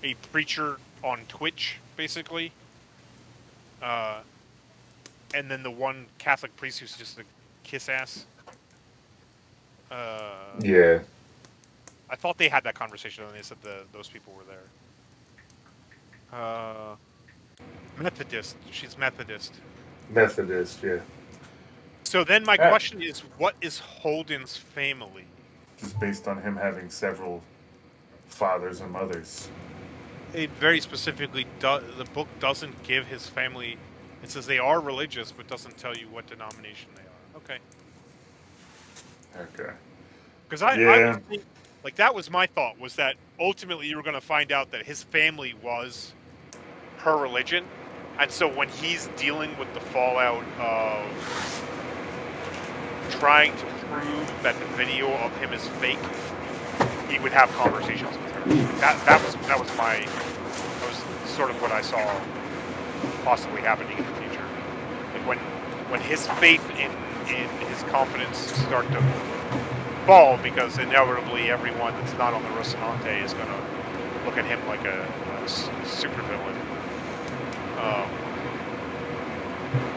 a preacher on Twitch, basically, uh, and then the one Catholic priest who's just a kiss ass. Uh, Yeah, I thought they had that conversation, and they said those people were there. Uh, Methodist. She's Methodist. Methodist. Yeah, So then my ah, question is, what is Holden's family? just based on him having several fathers and mothers. It very specifically the book doesn't give his family. It says they are religious, but doesn't tell you what denomination they are. Okay, Okay. because I was Yeah. like that was my thought was that ultimately you were going to find out that his family was her religion, and so when he's dealing with the fallout of trying to prove that the video of him is fake, he would have conversations with her. That was sort of what I saw. possibly happening in the future. Like when his faith in his confidence start to fall, because inevitably everyone that's not on the Rocinante is going to look at him like a supervillain.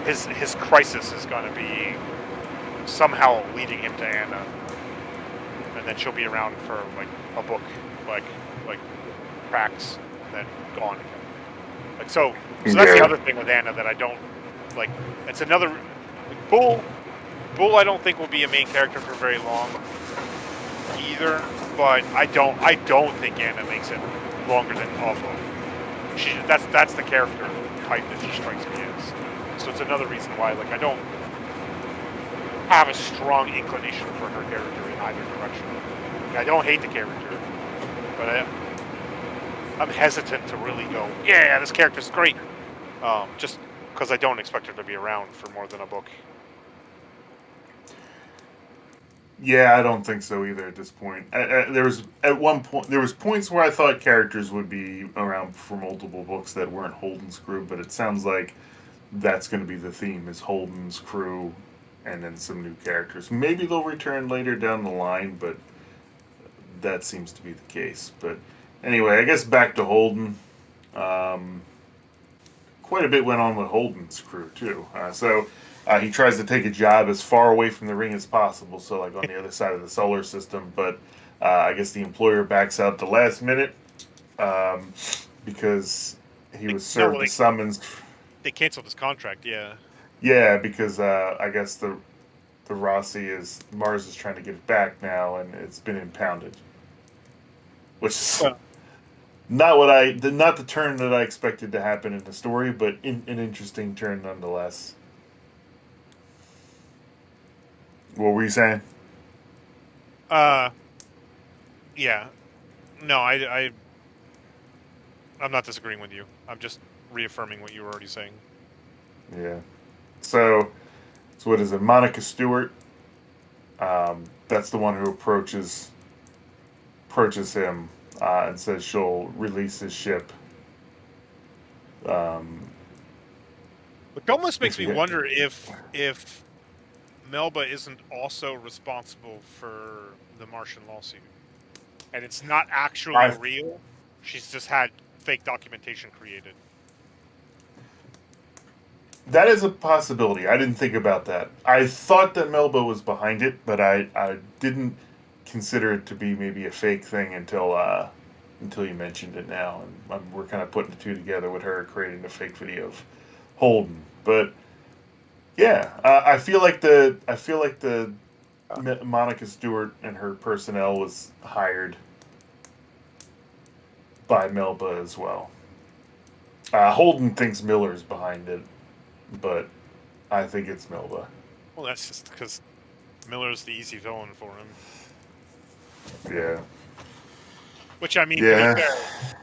His crisis is going to be somehow leading him to Anna, and then she'll be around for like a book, like cracks, and then gone again. Like so that's the other thing with Anna that I don't like. It's another like, Bull. I don't think will be a main character for very long either. But I don't think Anna makes it longer than a book. That's the character type that she strikes me as. So it's another reason why like I don't have a strong inclination for her character in either direction. I don't hate the character, but I'm hesitant to really go, yeah, this character's great. Just because I don't expect her to be around for more than a book. Yeah, I don't think so either at this point. There was at one point there was points where I thought characters would be around for multiple books that weren't Holden's crew, but it sounds like that's going to be the theme: is Holden's crew, and then some new characters. Maybe they'll return later down the line, but that seems to be the case. But anyway, I guess back to Holden. Quite a bit went on with Holden's crew too. He tries to take a job as far away from the ring as possible, so like on the other side of the solar system. But I guess the employer backs out the last minute because he was served the summons. They canceled his contract. Yeah. Yeah, because I guess the Mars is trying to get it back now, and it's been impounded, which is not the turn that I expected to happen in the story, but an interesting turn nonetheless. What were you saying? Yeah. No, I'm not disagreeing with you. I'm just reaffirming what you were already saying. Yeah. So what is it? Monica Stewart. That's the one who approaches him and says she'll release his ship. It almost makes me wonder if Melba isn't also responsible for the Martian lawsuit, and it's not actually real. She's just had fake documentation created. That is a possibility. I didn't think about that. I thought that Melba was behind it, but I didn't consider it to be maybe a fake thing until you mentioned it now, and we're kind of putting the two together with her creating a fake video of Holden. But yeah, I feel like the Monica Stewart and her personnel was hired by Melba as well. Holden thinks Miller's behind it, but I think it's Melba. Well, that's just because Miller's the easy villain for him. Yeah. Which, I mean, to be fair,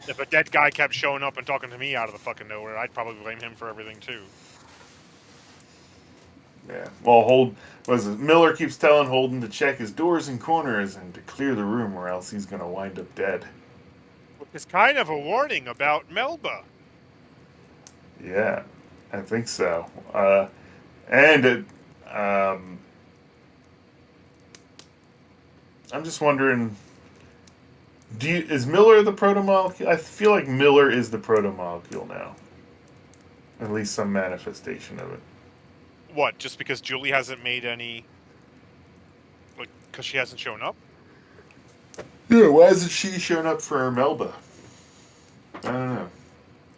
if a dead guy kept showing up and talking to me out of the fucking nowhere, I'd probably blame him for everything, too. Yeah. Well, Miller keeps telling Holden to check his doors and corners and to clear the room or else he's going to wind up dead. Which is kind of a warning about Melba. Yeah, I think so. I'm just wondering, is Miller the protomolecule? I feel like Miller is the protomolecule now. At least some manifestation of it. What, just because Julie hasn't made any, like, because she hasn't shown up? Yeah, why hasn't she shown up for Melba? I don't know.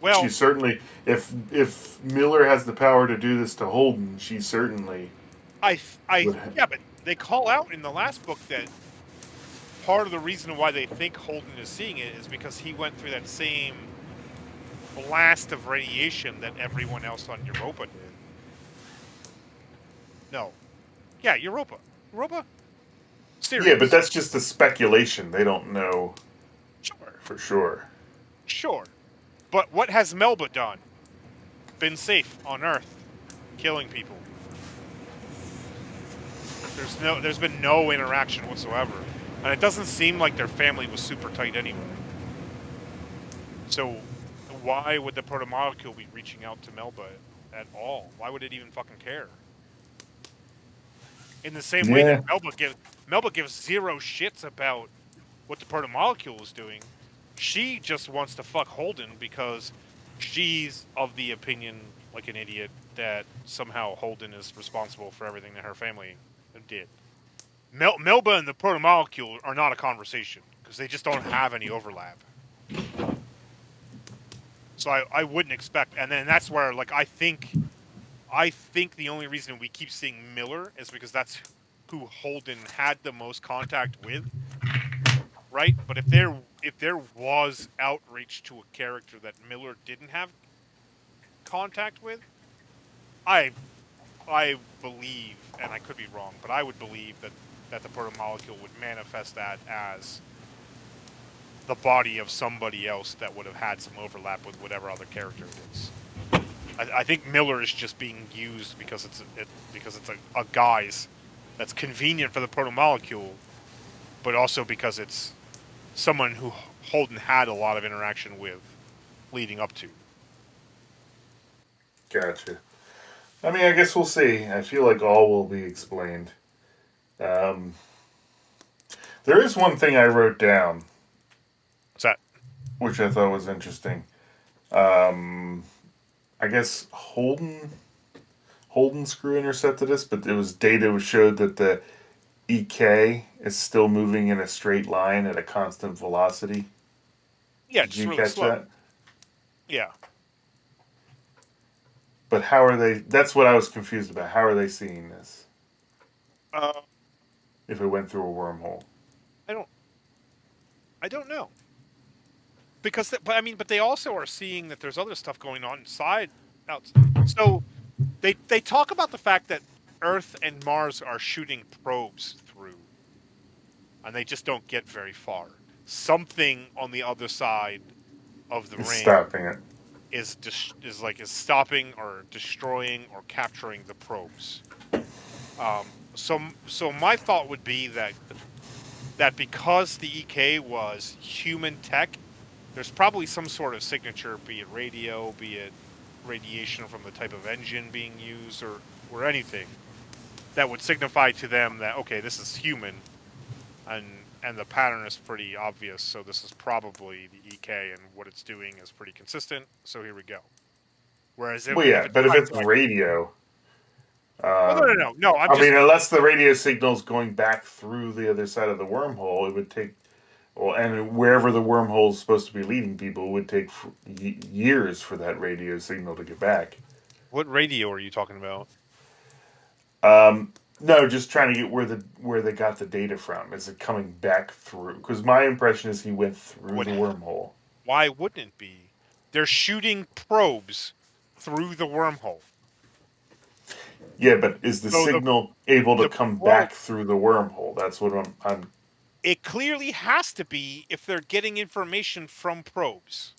Well, she certainly, if Miller has the power to do this to Holden, she certainly. Yeah, but they call out in the last book that part of the reason why they think Holden is seeing it is because he went through that same blast of radiation that everyone else on Europa did. No. Yeah, Europa. Serious. Yeah, but that's just a speculation. They don't know for sure. Sure. But what has Melba done? Been safe on Earth, killing people. There's been no interaction whatsoever. And it doesn't seem like their family was super tight anyway. So why would the protomolecule be reaching out to Melba at all? Why would it even fucking care? In the same way that Yeah, Melba gives zero shits about what the protomolecule is doing. She just wants to fuck Holden because she's of the opinion, like an idiot, that somehow Holden is responsible for everything that her family did. Melba and the protomolecule are not a conversation because they just don't have any overlap. So I wouldn't expect, and then that's where like I think the only reason we keep seeing Miller is because that's who Holden had the most contact with, right? But if there was outreach to a character that Miller didn't have contact with, I I believe, and I could be wrong, but I would believe that the protomolecule would manifest that as the body of somebody else that would have had some overlap with whatever other character it is. I think Miller is just being used because it's a guise that's convenient for the protomolecule, but also because it's someone who Holden had a lot of interaction with leading up to. gotcha. I mean, I guess we'll see. I feel like all will be explained. Um, there is one thing I wrote down, What's that? which I thought was interesting. Um, I guess Holden screw intercepted us, but it was data showed that the EK is still moving in a straight line at a constant velocity. Yeah, Did just you really catch slow. that? Yeah. But how are they? That's what I was confused about. How are they seeing this Uh, if it went through a wormhole? I don't. I don't know because, but I mean, but they also are seeing that there's other stuff going on inside. Out. So they talk about the fact that Earth and Mars are shooting probes through, and they just don't get very far. Something on the other side of the It's ring stopping it. is stopping or destroying or capturing the probes. So my thought would be that because the EK was human tech, there's probably some sort of signature, be it radio, be it radiation from the type of engine being used, or anything that would signify to them that okay, this is human, and the pattern is pretty obvious. So this is probably the EK, and what it's doing is pretty consistent. So here we go. Whereas Well, if yeah, it's but if trying it's to like, radio, well, no, no, um, no, no. I'm I just mean, unless the radio signal's going back through the other side of the wormhole, it would take. Well, and wherever the wormhole is supposed to be leading people, it would take years for that radio signal to get back. what radio are you talking about? No, just trying to get where they got the data from. Is it coming back through? Because my impression is he went through Would the wormhole. Why wouldn't it be? They're shooting probes through the wormhole. Yeah, but is the So signal able to the come probe back through the wormhole? That's what I'm. it clearly has to be if they're getting information from probes.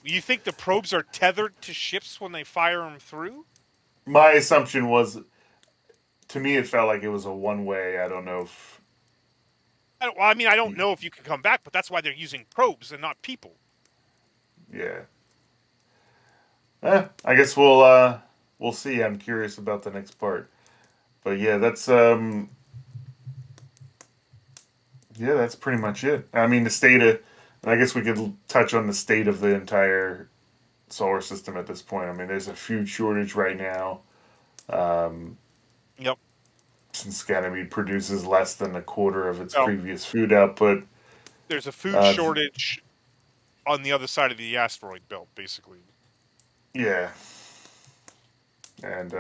You think the probes are tethered to ships when they fire them through? My assumption was, to me, it felt like it was a one way. I don't know if. I mean, I don't know if you can come back, but that's why they're using probes and not people. Yeah. I guess we'll see. I'm curious about the next part. But yeah, that's pretty much it. I mean, the state of, and I guess we could touch on the state of the entire solar system at this point. I mean, there's a food shortage right now. Um, Yep. since Ganymede produces less than a quarter of its Well, previous food output. there's a food Uh, shortage on the other side of the asteroid belt, basically. yeah, and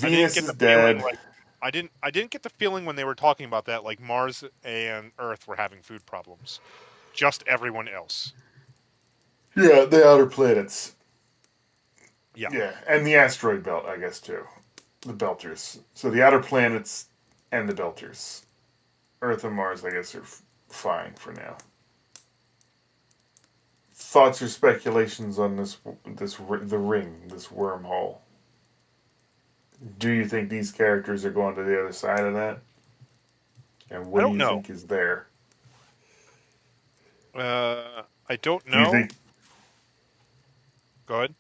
I didn't Venus get is the feeling dead. like I didn't get the feeling when they were talking about that like Mars and Earth were having food problems. Just everyone else. Yeah, the outer planets. Yeah. Yeah, and the asteroid belt, I guess too. The Belters. So the outer planets and the Belters. Earth and Mars, I guess, are fine for now. Thoughts or speculations on the ring, this wormhole? Do you think these characters are going to the other side of that? And I what do don't you know. think is there? Uh, I don't Do you know. think? Go ahead.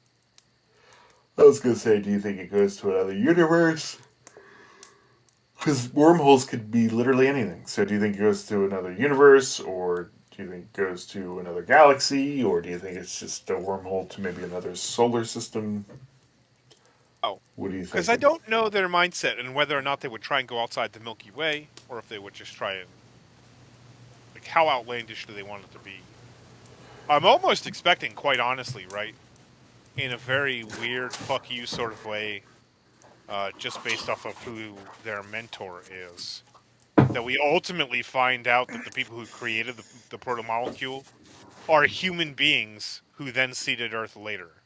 I was gonna say, do you think it goes to another universe? Because wormholes could be literally anything. So, do you think it goes to another universe, or do you think it goes to another galaxy, or do you think it's just a wormhole to maybe another solar system? Oh, What are you because I thinking? don't know their mindset and whether or not they would try and go outside the Milky Way, or if they would just try and like how outlandish do they want it to be? I'm almost expecting, quite honestly, right, in a very weird fuck you sort of way, just based off of who their mentor is, that we ultimately find out that the people who created the protomolecule are human beings who then seeded Earth later.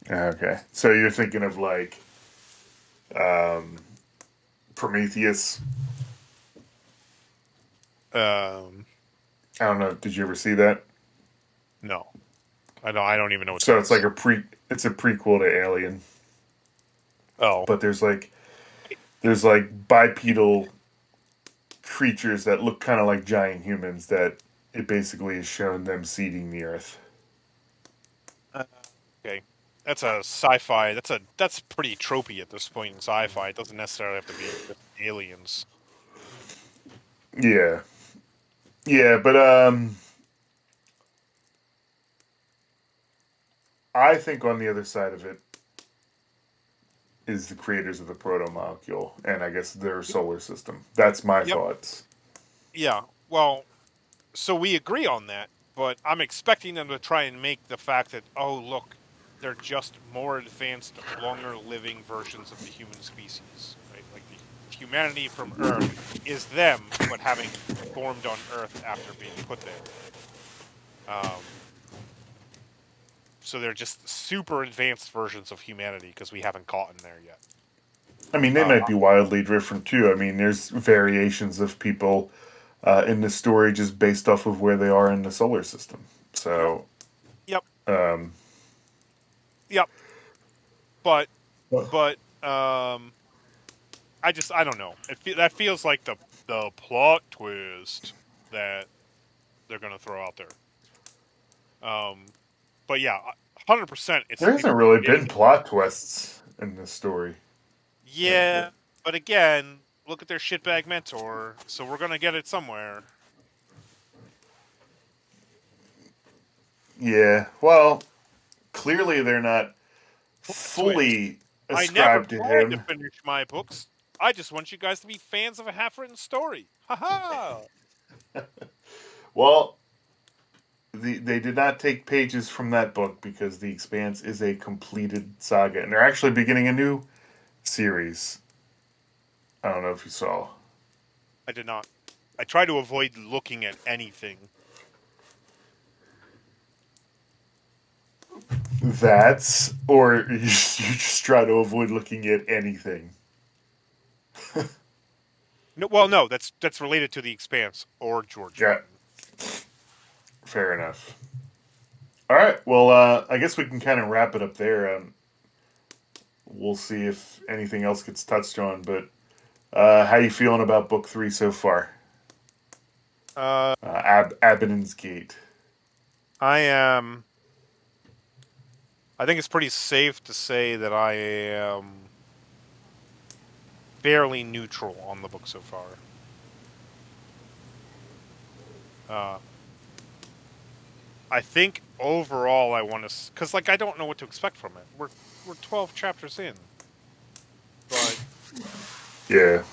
Okay, so you're thinking of like Prometheus. Um, I don't know. Did you ever see that? no, I don't. I don't even know what So that it's like is. a pre. It's a prequel to Alien, Oh, but there's like bipedal creatures that look kind of like giant humans that it basically is shown them seeding the earth. uh, okay. That's a sci-fi. That's pretty tropey at this point in sci-fi. It doesn't necessarily have to be just aliens. Yeah, yeah, but I think on the other side of it is the creators of the proto molecule and I guess their solar system. That's my Yep. thoughts. Yeah. Well, so we agree on that, but I'm expecting them to try and make the fact that, oh, look, they're just more advanced, longer living versions of the human species, right? Like the humanity from Earth is them, but having formed on Earth after being put there. Um, so they're just super advanced versions of humanity because we haven't gotten there yet. I mean, they Uh, might be wildly different too. I mean, there's variations of people in the story just based off of where they are in the solar system. yep, So, yep, um, yep. But, well, but, I don't know. That feels like the plot twist that they're gonna throw out there. Um, but yeah, 100%. there It's hasn't really been big. plot twists in this story. Yeah, but again, look at their shitbag mentor. So we're gonna get it somewhere. Yeah, well, clearly they're not Plot twist. fully I never ascribed to tried to him. finish my books. I just want you guys to be fans of a half-written story. Ha ha. Well, they did not take pages from that book because The Expanse is a completed saga, and they're actually beginning a new series. I don't know if you saw. I did not. I try to avoid looking at anything. That's or you just try to avoid looking at anything. No, well, no, that's related to the Expanse or George Yeah, Martin. fair enough. All right, well, I guess we can kind of wrap it up there. We'll see if anything else gets touched on. But how you feeling about book three so far? Uh, Abaddon's Gate. I am. I think it's pretty safe to say that I am fairly neutral on the book so far. Uh, I think overall I want to, because like I don't know what to expect from it. We're 12 chapters in, but Yeah,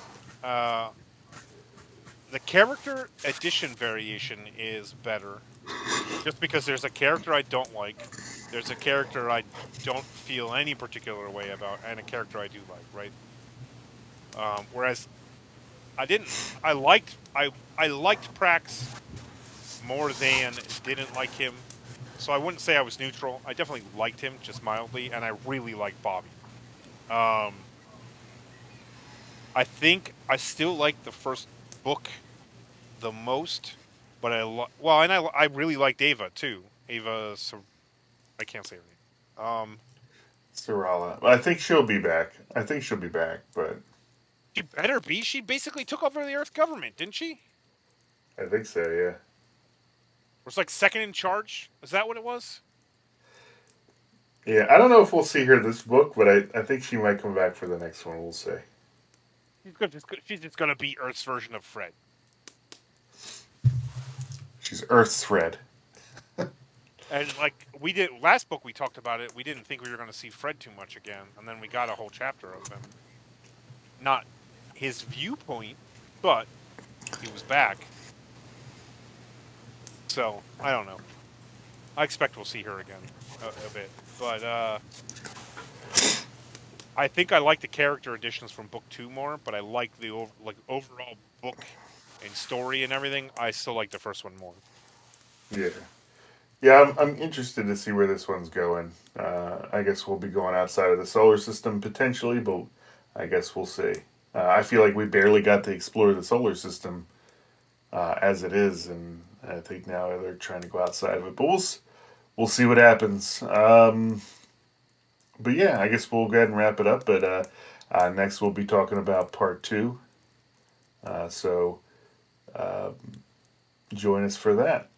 uh, the character addition variation is better. Just because there's a character I don't like, there's a character I don't feel any particular way about, and a character I do like, right? Whereas I didn't, I liked Prax more than didn't like him. So I wouldn't say I was neutral. I definitely liked him just mildly, and I really liked Bobby. Um, I think I still like the first book the most, but well, and I really liked Ava too. I can't say her name. Sarala. I think she'll be back. I think she'll be back, but She better be. She basically took over the Earth government, didn't she? I think so. Yeah. It's like second in charge. Is that what it was? Yeah. I don't know if we'll see her this book, but I think she might come back for the next one. We'll see. She's just gonna be Earth's version of Fred. She's Earth's Fred. And like we did last book, we talked about it. We didn't think we were going to see Fred too much again, and then we got a whole chapter of him. Not his viewpoint, but he was back. So I don't know. I expect we'll see her again a bit, but I think I like the character additions from book 2 more. But I like the overall book and story and everything. I still like the first one more. Yeah. Yeah, I'm interested to see where this one's going. I guess we'll be going outside of the solar system potentially, but I guess we'll see. I feel like we barely got to explore the solar system as it is, and I think now they're trying to go outside of it. But we'll see what happens. But yeah, I guess we'll go ahead and wrap it up. But next we'll be talking about part 2. So join us for that.